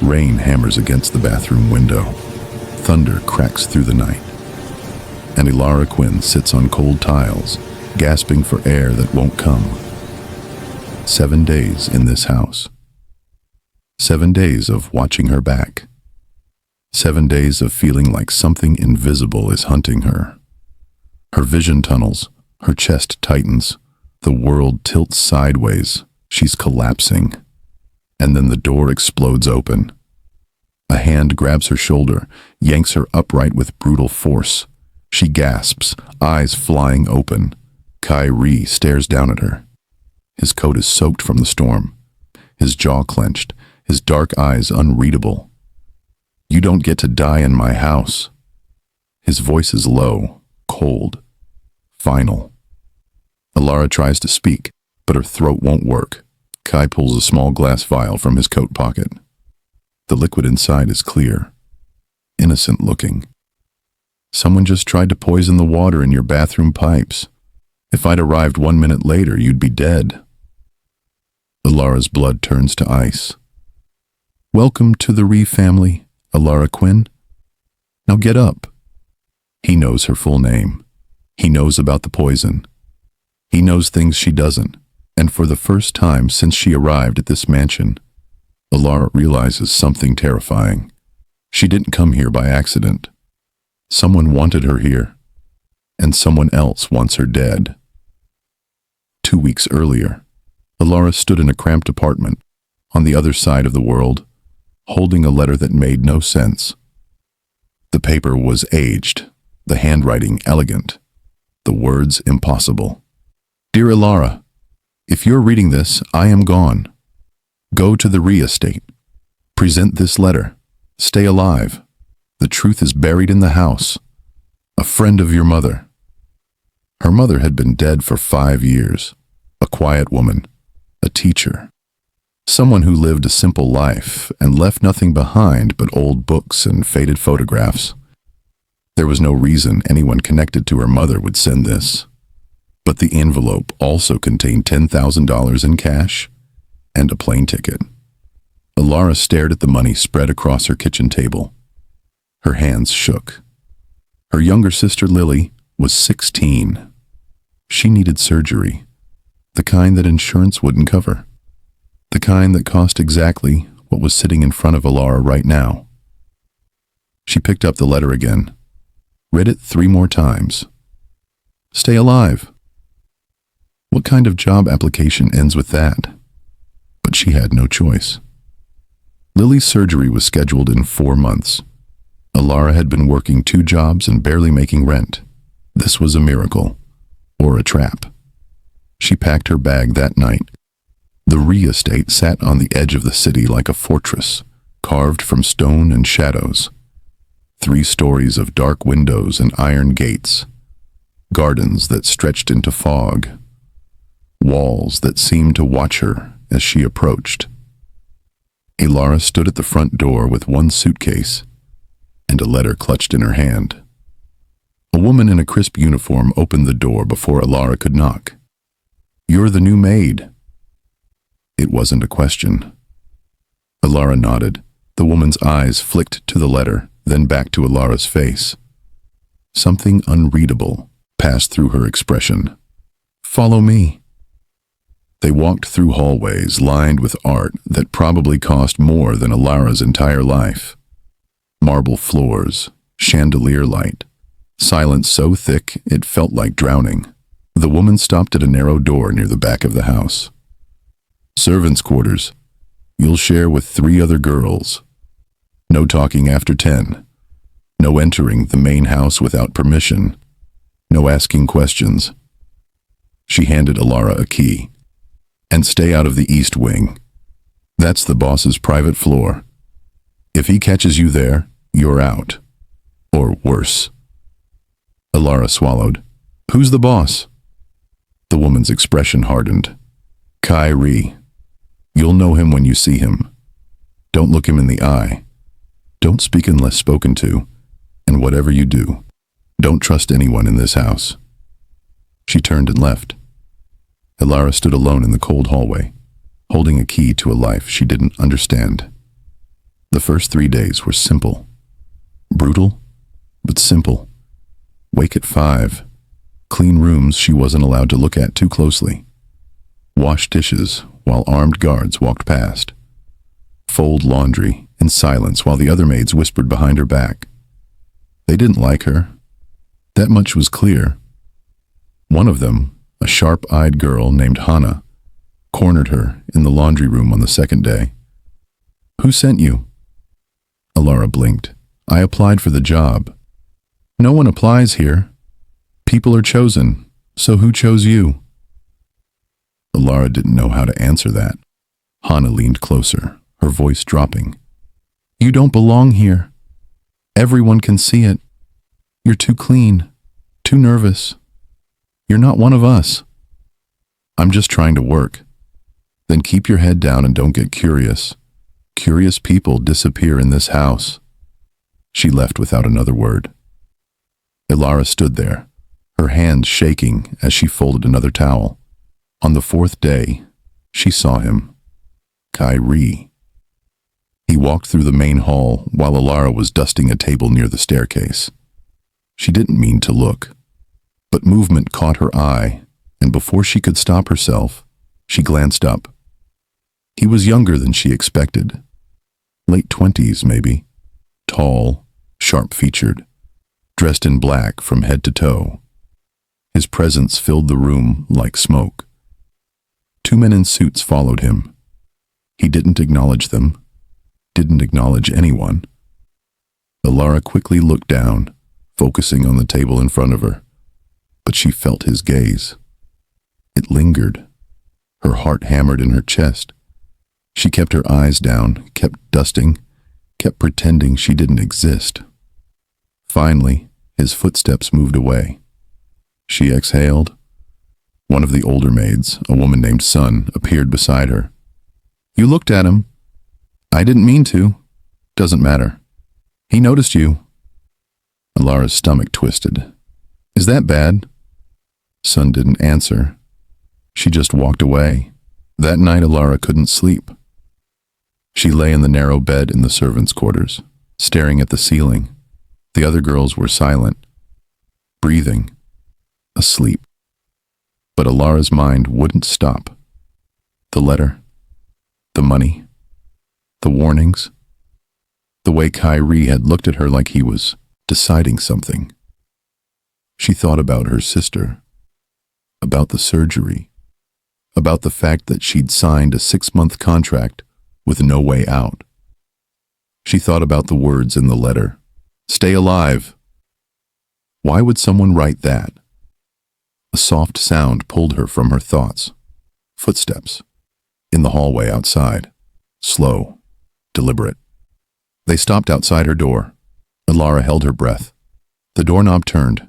Rain hammers against the bathroom window. Thunder cracks through the night. And Elara Quinn sits on cold tiles, gasping for air that won't come. 7 days in this house. 7 days of watching her back. 7 days of feeling like something invisible is hunting her. Her vision tunnels, her chest tightens, the world tilts sideways, she's collapsing. And then the door explodes open. A hand grabs her shoulder, yanks her upright with brutal force. She gasps, eyes flying open. Kai Rhee stares down at her. His coat is soaked from the storm, his jaw clenched, his dark eyes unreadable. "You don't get to die in my house." His voice is low, cold, final. Elara tries to speak, but her throat won't work. Kai pulls a small glass vial from his coat pocket. The liquid inside is clear, innocent looking. "Someone just tried to poison the water in your bathroom pipes. If I'd arrived 1 minute later, you'd be dead." Elara's blood turns to ice. "Welcome to the Rhee family, Elara Quinn. Now get up." He knows her full name. He knows about the poison. He knows things she doesn't, and for the first time since she arrived at this mansion, Elara realizes something terrifying. She didn't come here by accident. Someone wanted her here, and someone else wants her dead. 2 weeks earlier, Elara stood in a cramped apartment on the other side of the world, holding a letter that made no sense. The paper was aged, the handwriting elegant, the words impossible. "Dear Elara, if you're reading this, I am gone. Go to the Rhee estate. Present this letter. Stay alive. The truth is buried in the house. A friend of your mother." Her mother had been dead for 5 years, a quiet woman, a teacher, someone who lived a simple life and left nothing behind but old books and faded photographs. There was no reason anyone connected to her mother would send this. But the envelope also contained $10,000 in cash and a plane ticket. Elara stared at the money spread across her kitchen table. Her hands shook. Her younger sister Lily was 16. She needed surgery, the kind that insurance wouldn't cover, the kind that cost exactly what was sitting in front of Elara right now. She picked up the letter again, read it 3 more times. "Stay alive." What kind of job application ends with that? But she had no choice. Lily's surgery was scheduled in 4 months. Elara had been working 2 jobs and barely making rent. This was a miracle, or a trap. She packed her bag that night. The Rhee estate sat on the edge of the city like a fortress, carved from stone and shadows. 3 stories of dark windows and iron gates. Gardens that stretched into fog. Walls that seemed to watch her as she approached. Elara stood at the front door with 1 suitcase and a letter clutched in her hand. A woman in a crisp uniform opened the door before Elara could knock. "You're the new maid." It wasn't a question. Elara nodded. The woman's eyes flicked to the letter, then back to Elara's face. Something unreadable passed through her expression. "Follow me." They walked through hallways lined with art that probably cost more than Elara's entire life. Marble floors, chandelier light, silence so thick it felt like drowning. The woman stopped at a narrow door near the back of the house. "Servants' quarters. You'll share with 3 other girls. No talking after 10. No entering the main house without permission. No asking questions." She handed Elara a key. "And stay out of the east wing. That's the boss's private floor. If he catches you there, you're out. Or worse." Elara swallowed. "Who's the boss?" The woman's expression hardened. "Kai Rhee. You'll know him when you see him. Don't look him in the eye. Don't speak unless spoken to. And whatever you do, don't trust anyone in this house." She turned and left. Elara stood alone in the cold hallway, holding a key to a life she didn't understand. The first 3 days were simple. Brutal, but simple. Wake at 5. Clean rooms she wasn't allowed to look at too closely. Wash dishes while armed guards walked past. Fold laundry in silence while the other maids whispered behind her back. They didn't like her. That much was clear. One of them, a sharp-eyed girl named Hannah, cornered her in the laundry room on the second day. "Who sent you?" Elara blinked. "I applied for the job." "No one applies here. People are chosen, so who chose you?" Elara didn't know how to answer that. Hannah leaned closer, her voice dropping. "You don't belong here. Everyone can see it. You're too clean, too nervous. You're not one of us." "I'm just trying to work." "Then keep your head down and don't get curious. Curious people disappear in this house." She left without another word. Elara stood there, her hands shaking as she folded another towel. On the 4th day, she saw him. Kai Rhee. He walked through the main hall while Elara was dusting a table near the staircase. She didn't mean to look, but movement caught her eye, and before she could stop herself, she glanced up. He was younger than she expected. Late 20s, maybe. Tall, sharp-featured, dressed in black from head to toe. His presence filled the room like smoke. 2 men in suits followed him. He didn't acknowledge them, didn't acknowledge anyone. Elara quickly looked down, focusing on the table in front of her, but she felt his gaze. It lingered. Her heart hammered in her chest. She kept her eyes down, kept dusting, kept pretending she didn't exist. Finally, his footsteps moved away. She exhaled. One of the older maids, a woman named Sun, appeared beside her. "You looked at him." "I didn't mean to." "Doesn't matter. He noticed you." Elara's stomach twisted. "Is that bad?" Sun didn't answer. She just walked away. That night Elara couldn't sleep. She lay in the narrow bed in the servants' quarters, staring at the ceiling. The other girls were silent, breathing, asleep. But Elara's mind wouldn't stop. The letter, the money, the warnings, the way Kyrie had looked at her like he was deciding something. She thought about her sister, about the surgery, about the fact that she'd signed a 6-month contract with no way out. She thought about the words in the letter, "Stay alive." Why would someone write that? A soft sound pulled her from her thoughts. Footsteps. In the hallway outside. Slow. Deliberate. They stopped outside her door. Elara held her breath. The doorknob turned.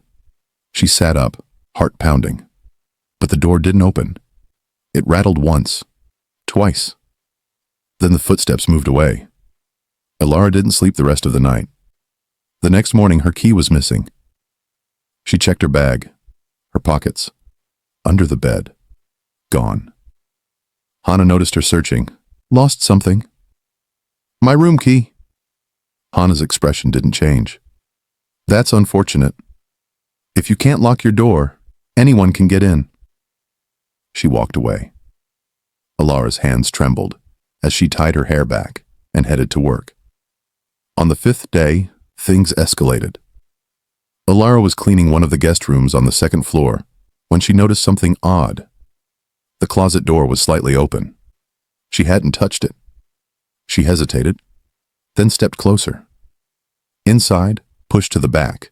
She sat up, heart pounding. But the door didn't open. It rattled once. Twice. Then the footsteps moved away. Elara didn't sleep the rest of the night. The next morning, her key was missing. She checked her bag, her pockets, under the bed. Gone. Hannah noticed her searching. "Lost something." "My room key." Hannah's expression didn't change. "That's unfortunate. If you can't lock your door, anyone can get in." She walked away. Elara's hands trembled as she tied her hair back and headed to work. On the 5th day, things escalated. Elara was cleaning one of the guest rooms on the 2nd floor when she noticed something odd. The closet door was slightly open. She hadn't touched it. She hesitated, then stepped closer. Inside, pushed to the back,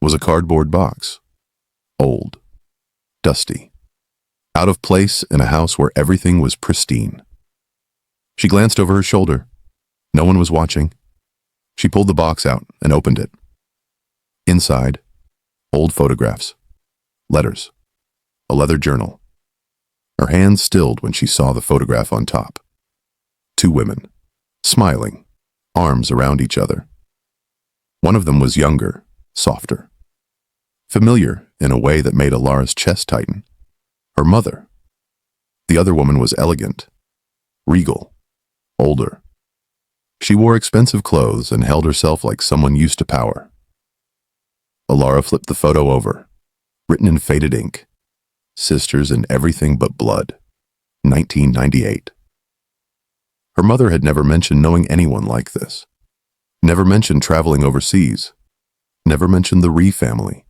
was a cardboard box. Old. Dusty. Out of place in a house where everything was pristine. She glanced over her shoulder. No one was watching. She pulled the box out and opened it. Inside, old photographs, letters, a leather journal. Her hands stilled when she saw the photograph on top. 2 women, smiling, arms around each other. One of them was younger, softer, familiar in a way that made Elara's chest tighten. Her mother. The other woman was elegant, regal, older. She wore expensive clothes and held herself like someone used to power. Elara flipped the photo over, written in faded ink, "Sisters in everything but blood, 1998. Her mother had never mentioned knowing anyone like this, never mentioned traveling overseas, never mentioned the Rhee family.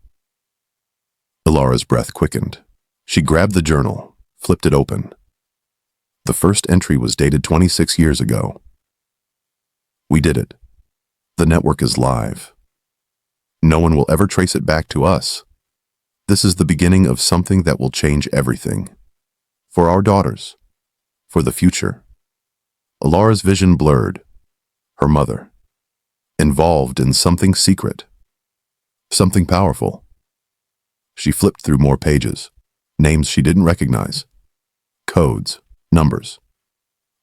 Elara's breath quickened. She grabbed the journal, flipped it open. The first entry was dated 26 years ago. "We did it. The network is live. No one will ever trace it back to us. This is the beginning of something that will change everything. For our daughters. For the future." Elara's vision blurred. Her mother. Involved in something secret. Something powerful. She flipped through more pages. Names she didn't recognize. Codes, numbers.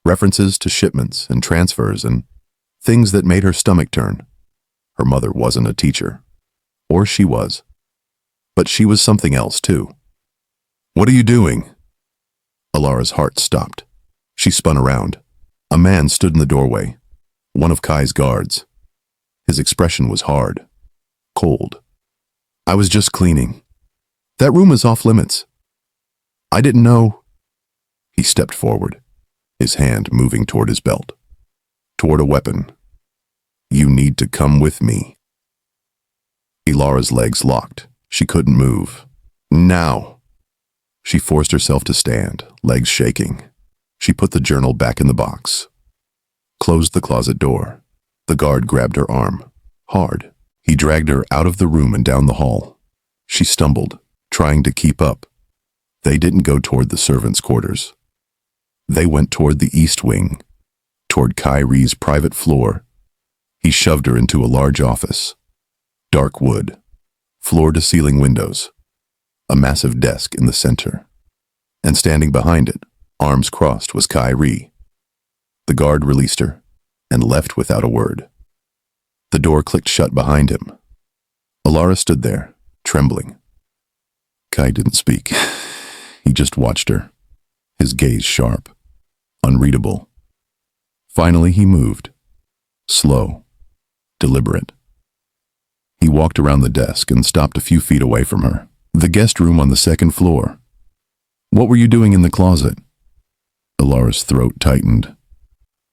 References to shipments and transfers and things that made her stomach turn. Her mother wasn't a teacher. Or she was. But she was something else, too. "What are you doing?" Elara's heart stopped. She spun around. A man stood in the doorway, one of Kai's guards. His expression was hard, cold. "I was just cleaning. That room is off limits. I didn't know." He stepped forward, his hand moving toward his belt, toward a weapon. "You need to come with me." Elara's legs locked. She couldn't move. "Now." She forced herself to stand, legs shaking. She put the journal back in the box, closed the closet door. The guard grabbed her arm, hard. He dragged her out of the room and down the hall. She stumbled, trying to keep up. They didn't go toward the servants' quarters. They went toward the east wing, toward Kai Rhee's private floor. He shoved her into a large office. Dark wood, floor-to-ceiling windows, a massive desk in the center. And standing behind it, arms crossed, was Kai Rhee. The guard released her and left without a word. The door clicked shut behind him. Elara stood there, trembling. Kai didn't speak. He just watched her, his gaze sharp, unreadable. Finally he moved, slow, deliberate. He walked around the desk and stopped a few feet away from her. "The guest room on the second floor. What were you doing in the closet?" Elara's throat tightened.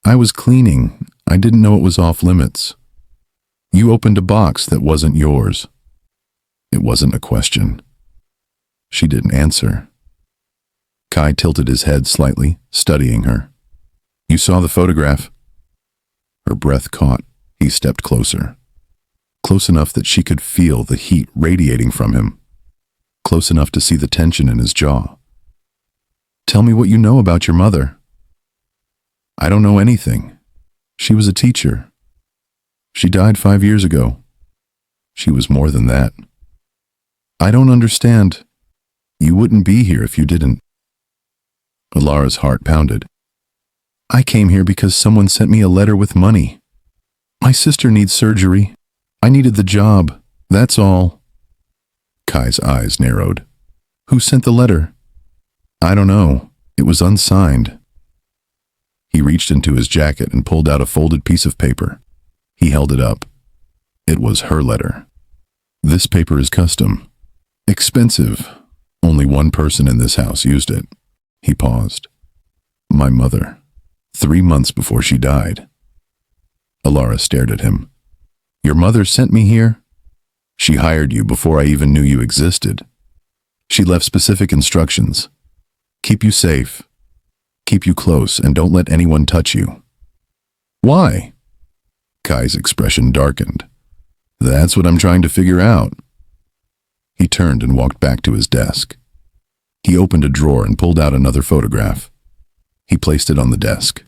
"I was cleaning. I didn't know it was off limits. You opened a box that wasn't yours." It wasn't a question. She didn't answer. Kai tilted his head slightly, studying her. "You saw the photograph?" Her breath caught. He stepped closer. Close enough that she could feel the heat radiating from him. Close enough to see the tension in his jaw. "Tell me what you know about your mother." "I don't know anything. She was a teacher. She died 5 years ago. She was more than that." "I don't understand. You wouldn't be here if you didn't." Elara's heart pounded. "I came here because someone sent me a letter with money. My sister needs surgery. I needed the job. That's all." Kai's eyes narrowed. "Who sent the letter?" "I don't know. It was unsigned." He reached into his jacket and pulled out a folded piece of paper. He held it up. It was her letter. "This paper is custom. Expensive. Only one person in this house used it." He paused. "My mother. 3 months before she died." Elara stared at him. "Your mother sent me here?" "She hired you before I even knew you existed. She left specific instructions. Keep you safe. Keep you close and don't let anyone touch you." "Why?" Kai's expression darkened. "That's what I'm trying to figure out." He turned and walked back to his desk. He opened a drawer and pulled out another photograph. He placed it on the desk.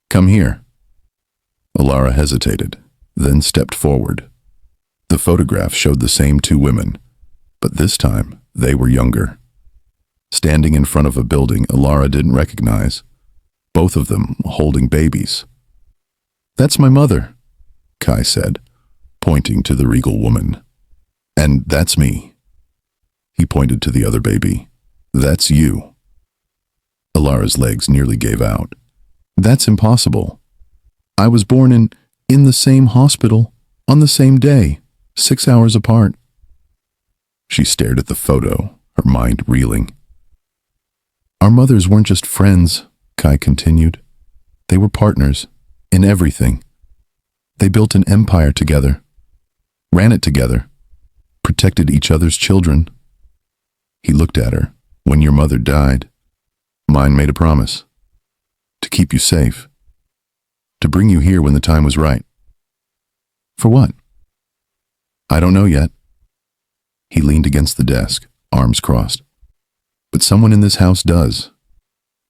"Come here." Elara hesitated, then stepped forward. The photograph showed the same 2 women, but this time they were younger. Standing in front of a building Elara didn't recognize, both of them holding babies. "That's my mother," Kai said, pointing to the regal woman. "And that's me." He pointed to the other baby. "That's you." Elara's legs nearly gave out. "That's impossible." I was born in the same hospital, on the same day, 6 hours apart. She stared at the photo, her mind reeling. Our mothers weren't just friends, Kai continued. They were partners, in everything. They built an empire together, ran it together, protected each other's children. He looked at her. When your mother died, mine made a promise. To keep you safe. To bring you here when the time was right. For what? I don't know yet. He leaned against the desk, arms crossed. But someone in this house does,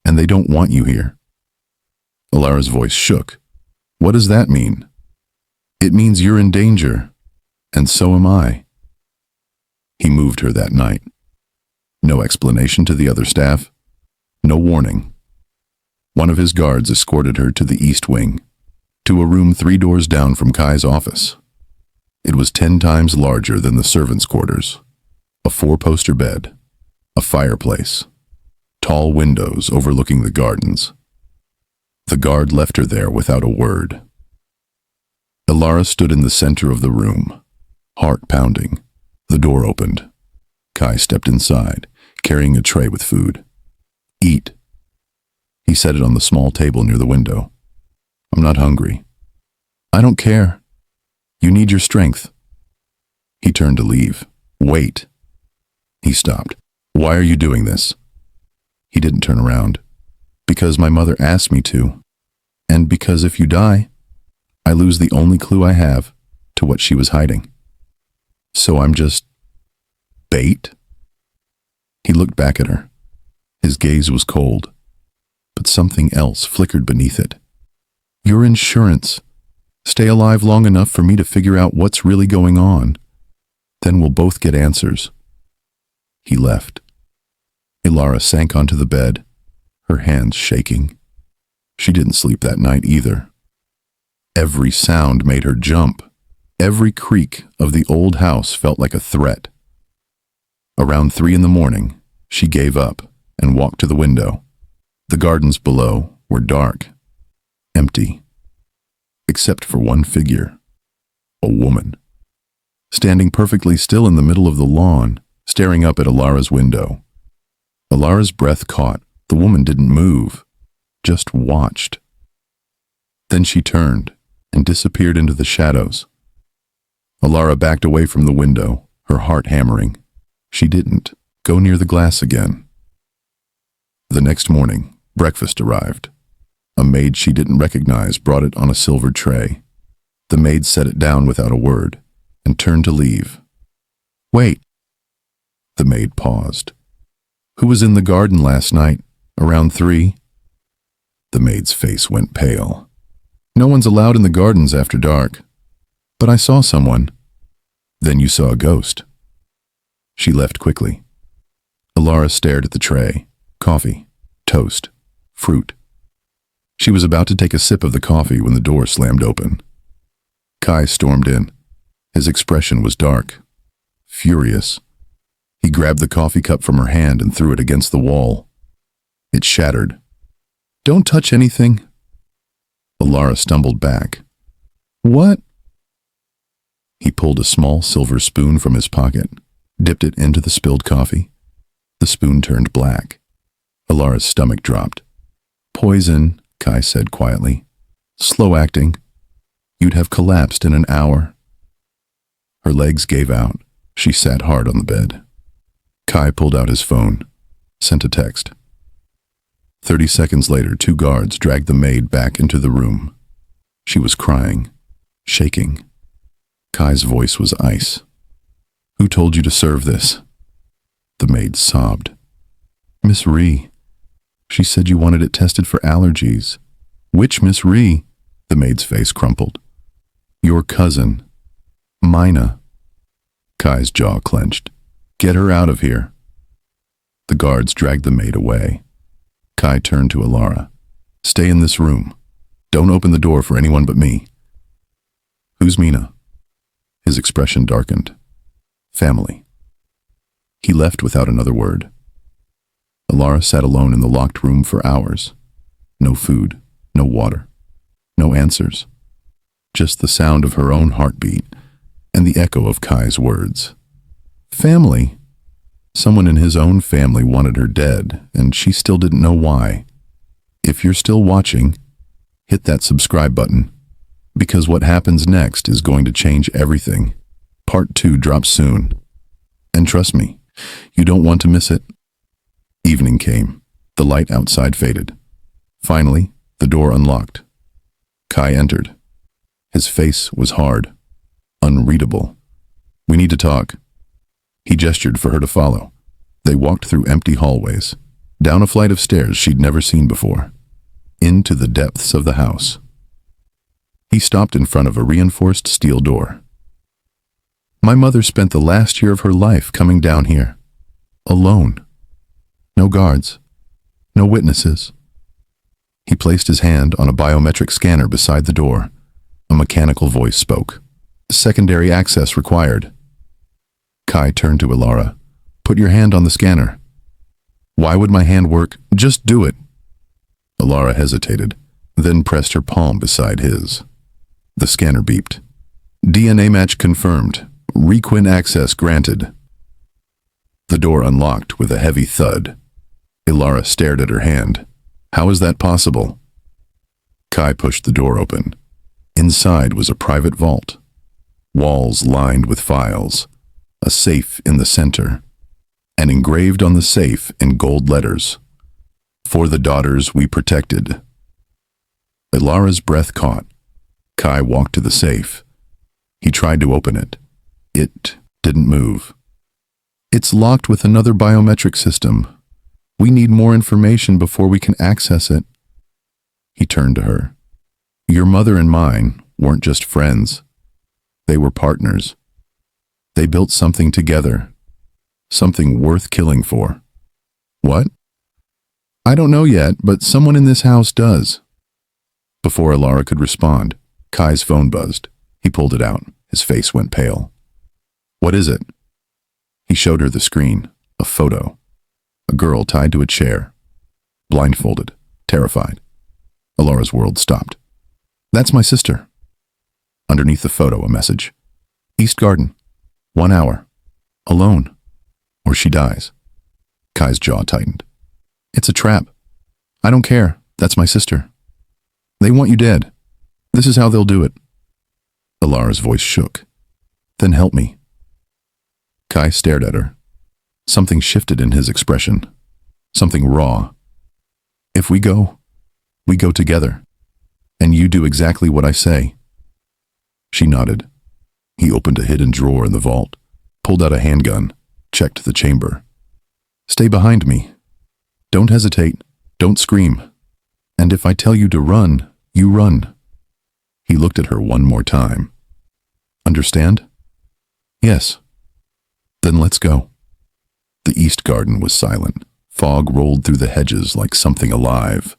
and they don't want you here. Elara's voice shook. What does that mean? It means you're in danger, and so am I. He moved her that night. No explanation to the other staff. No warning. One of his guards escorted her to the East Wing, to a room 3 doors down from Kai's office. It was 10 times larger than the servants' quarters. A 4-poster bed, a fireplace, tall windows overlooking the gardens. The guard left her there without a word. Elara stood in the center of the room, heart pounding. The door opened. Kai stepped inside, carrying a tray with food. Eat. He set it on the small table near the window. I'm not hungry. I don't care. You need your strength. He turned to leave. Wait. He stopped. Why are you doing this? He didn't turn around. Because my mother asked me to. And because if you die, I lose the only clue I have to what she was hiding. So I'm just bait? He looked back at her. His gaze was cold, but something else flickered beneath it. Your insurance. Stay alive long enough for me to figure out what's really going on. Then we'll both get answers. He left. Elara sank onto the bed, her hands shaking. She didn't sleep that night either. Every sound made her jump. Every creak of the old house felt like a threat. Around 3 a.m, she gave up and walked to the window. The gardens below were dark, empty, except for one figure, a woman, standing perfectly still in the middle of the lawn, staring up at Elara's window. Elara's breath caught. The woman didn't move, just watched. Then she turned and disappeared into the shadows. Elara backed away from the window, her heart hammering. She didn't go near the glass again. The next morning, breakfast arrived. A maid she didn't recognize brought it on a silver tray. The maid set it down without a word and turned to leave. Wait. The maid paused. Who was in the garden last night, around 3? The maid's face went pale. No one's allowed in the gardens after dark. But I saw someone. Then you saw a ghost. She left quickly. Elara stared at the tray. Coffee, toast, fruit. She was about to take a sip of the coffee when the door slammed open. Kai stormed in. His expression was dark, furious. He grabbed the coffee cup from her hand and threw it against the wall. It shattered. Don't touch anything. Elara stumbled back. What? He pulled a small silver spoon from his pocket, dipped it into the spilled coffee. The spoon turned black. Elara's stomach dropped. Poison, Kai said quietly. Slow acting. You'd have collapsed in an hour. Her legs gave out. She sat hard on the bed. Kai pulled out his phone, sent a text. 30 seconds later, 2 guards dragged the maid back into the room. She was crying, shaking. Kai's voice was ice. Who told you to serve this? The maid sobbed. Miss Rhee. She said you wanted it tested for allergies. Which Miss Rhee? The maid's face crumpled. Your cousin, Mina. Kai's jaw clenched. Get her out of here. The guards dragged the maid away. Kai turned to Elara. Stay in this room. Don't open the door for anyone but me. Who's Mina? His expression darkened. Family. He left without another word. Elara sat alone in the locked room for hours. No food, no water, No answers. Just the sound of her own heartbeat and the echo of Kai's words. Family. Someone in his own family wanted her dead, and she still didn't know why. If you're still watching, hit that subscribe button, because what happens next is going to change everything. Part 2 drops soon. And trust me, you don't want to miss it. Evening came. The light outside faded. Finally, the door unlocked. Kai entered. His face was hard, unreadable. We need to talk. He gestured for her to follow. They walked through empty hallways, down a flight of stairs she'd never seen before, into the depths of the house. He stopped in front of a reinforced steel door. My mother spent the last year of her life coming down here, alone. No guards, no witnesses. He placed his hand on a biometric scanner beside the door. A mechanical voice spoke. Secondary access required. Kai turned to Elara. Put your hand on the scanner. Why would my hand work? Just do it. Elara hesitated, then pressed her palm beside his. The scanner beeped. DNA match confirmed. Quinn access granted. The door unlocked with a heavy thud. Elara stared at her hand. How is that possible? Kai pushed the door open. Inside was a private vault. Walls lined with files. A safe in the center. And engraved on the safe in gold letters. For the daughters we protected. Elara's breath caught. Kai walked to the safe. He tried to open it. It didn't move. It's locked with another biometric system. We need more information before we can access it. He turned to her. Your mother and mine weren't just friends. They were partners. They built something together. Something worth killing for. What? I don't know yet, but someone in this house does. Before Elara could respond, Kai's phone buzzed. He pulled it out. His face went pale. What is it? He showed her the screen, a photo. A girl tied to a chair, blindfolded, terrified. Elara's world stopped. That's my sister. Underneath the photo, a message. East Garden. 1 hour. Alone. Or she dies. Kai's jaw tightened. It's a trap. I don't care. That's my sister. They want you dead. This is how they'll do it. Elara's voice shook. Then help me. Kai stared at her. Something shifted in his expression. Something raw. If we go together. And you do exactly what I say. She nodded. He opened a hidden drawer in the vault, pulled out a handgun, checked the chamber. Stay behind me. Don't hesitate. Don't scream. And if I tell you to run, you run. He looked at her one more time. Understand? Yes. Then let's go. The East Garden was silent. Fog rolled through the hedges like something alive.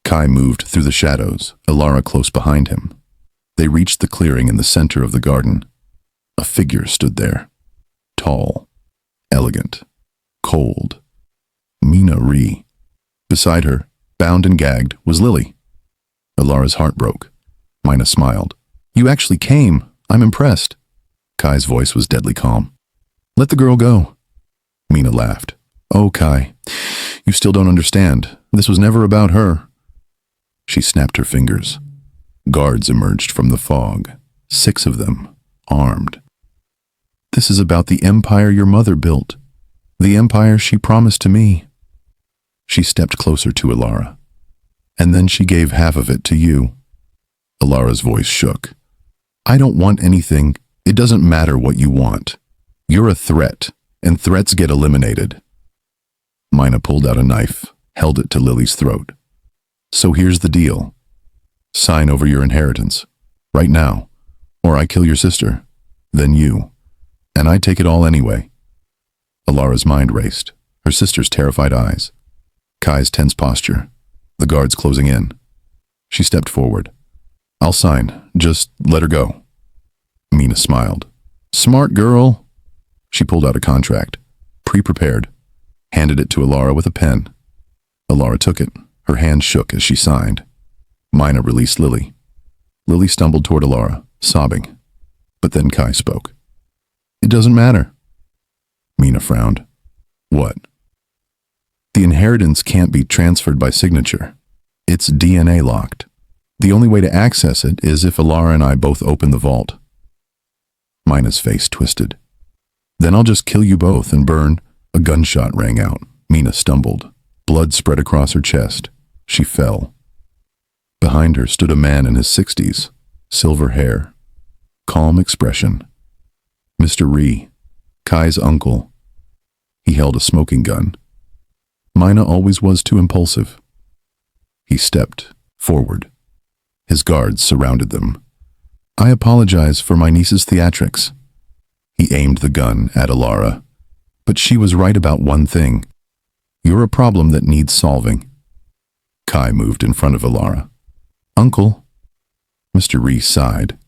Kai moved through the shadows, Elara close behind him. They reached the clearing in the center of the garden. A figure stood there. Tall, elegant, cold. Mina Rhee. Beside her, bound and gagged, was Lily. Elara's heart broke. Mina smiled. You actually came. I'm impressed. Kai's voice was deadly calm. Let the girl go. Mina laughed. Oh, Kai, you still don't understand. This was never about her. She snapped her fingers. Guards emerged from the fog, 6 of them, armed. This is about the empire your mother built, the empire she promised to me. She stepped closer to Elara. And then she gave half of it to you. Elara's voice shook. I don't want anything. It doesn't matter what you want. You're a threat, and threats get eliminated. Mina pulled out a knife, held it to Lily's throat. So here's the deal. Sign over your inheritance, right now, or I kill your sister, then you, and I take it all anyway. Elara's mind raced, her sister's terrified eyes, Kai's tense posture, the guards closing in. She stepped forward. I'll sign, just let her go. Mina smiled. Smart girl. She pulled out a contract, pre-prepared, handed it to Elara with a pen. Elara took it. Her hand shook as she signed. Mina released Lily. Lily stumbled toward Elara, sobbing. But then Kai spoke. It doesn't matter. Mina frowned. What? The inheritance can't be transferred by signature. It's DNA locked. The only way to access it is if Elara and I both open the vault. Mina's face twisted. Then I'll just kill you both and burn. A gunshot rang out. Mina stumbled. Blood spread across her chest. She fell. Behind her stood a man in his 60s, silver hair, calm expression. Mr. Rhee, Kai's uncle. He held a smoking gun. Mina always was too impulsive. He stepped forward. His guards surrounded them. I apologize for my niece's theatrics. He aimed the gun at Elara, but she was right about one thing. You're a problem that needs solving. Kai moved in front of Elara. Uncle. Mr. Rhee sighed.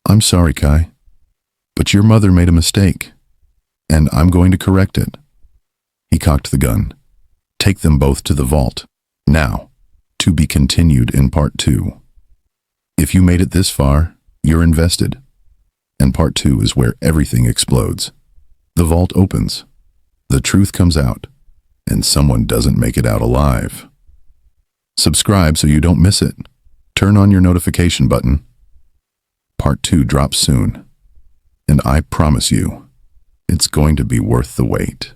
I'm sorry, Kai, but your mother made a mistake, and I'm going to correct it. He cocked the gun. Take them both to the vault. Now, to be continued in part 2. If you made it this far, you're invested. And part 2 is where everything explodes. The vault opens. The truth comes out, and someone doesn't make it out alive. Subscribe so you don't miss it. Turn on your notification button. Part 2 drops soon, and I promise you, it's going to be worth the wait.